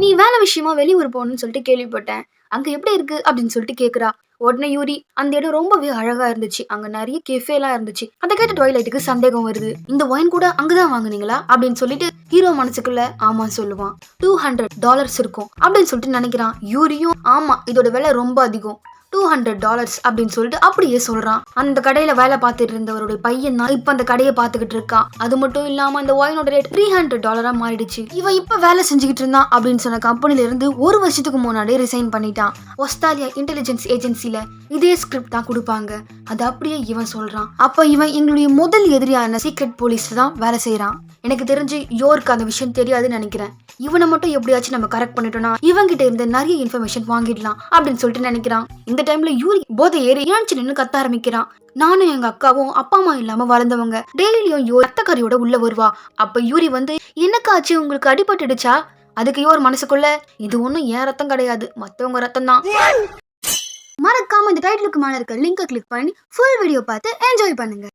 நீ வேலை விஷயமா வெளியூர் போகணும்னு சொல்லிட்டு கேள்விப்பட்டேன். அங்க எப்படி இருக்கு அப்படின்னு சொல்லிட்டு கேக்குறா. உடனே யூரி அந்த இடம் ரொம்பவே அழகா இருந்துச்சு. அங்க நிறைய கெஃபேலாம் இருந்துச்சு. அதை கேட்ட ட்வைலைட்டுக்கு சந்தேகம் வருது. இந்த ஒயின் கூட அங்கதான் வாங்குனீங்களா அப்படின்னு சொல்லிட்டு ஹீரோ மனசுக்குள்ள ஆமா சொல்லுவான். $200 இருக்கும் அப்படின்னு சொல்லிட்டு நினைக்கிறான். யூரியும் ஆமா இதோட விலை ரொம்ப அதிகம், $200 அப்படின்னு சொல்லிட்டு அப்படியே சொல்றான். அந்த கடையில வேலை பார்த்துட்டு இருந்தவருடைய பையன் தான் இப்ப அந்த கடையை பார்த்துக்கிட்டு இருக்கான். அது மட்டும் இல்லாம அந்த ஒயினோட ரேட் $300 மாறிடுச்சு. இவன் இப்ப வேலை செஞ்சுக்கிட்டு இருந்தான் அப்படின்னு சொன்ன கம்பெனில இருந்து ஒரு வருஷத்துக்கு முன்னாடி ரிசைன் பண்ணிட்டான். ஆஸ்திரேலியா இன்டெலிஜென்ஸ் ஏஜென்சில இதே ஸ்கிரிப்ட் தான் கொடுப்பாங்க. அது அப்படியே இவன் சொல்றான். அப்ப இவன் எங்களுடைய முதல் எதிரியான சீக்ரெட் போலீஸ் தான் வேலை செய்யறான். எனக்கு தெரிஞ்சு யோருக்கு அந்த விஷயம் தெரியாதுன்னு நினைக்கிறேன். இவனை மட்டும் எப்படியாச்சும் நம்ம கரெக்ட் பண்ணிட்டோம்னா இவங்கிட்ட இருந்து நிறைய இன்ஃபர்மேஷன் வாங்கிடலாம் அப்படின்னு சொல்லிட்டு நினைக்கிறான். இந்த டைம்ல யூரி போதை ஏறி இழச்சு நின்று கத்த ஆரம்பிக்கிறான். நானும் எங்க அக்காவும் அப்பா அம்மா இல்லாம வளர்ந்தவங்க. டெய்லியும் யோர் ரத்தக்கறியோட உள்ள வருவா. அப்ப யூரி வந்து என்னக்காச்சு உங்களுக்கு அடிபட்டுடுச்சா? அதுக்கு யோர் மனசுக்குள்ள இது ஒண்ணும் ஏன் ரத்தம் கிடையாது, மத்தவங்க ரத்தம் தான். மறக்காம இந்த டைட்டிலுக்கு மேல இருக்க லிங்கை கிளிக் பண்ணி ஃபுல் வீடியோ பார்த்து என்ஜாய் பண்ணுங்க.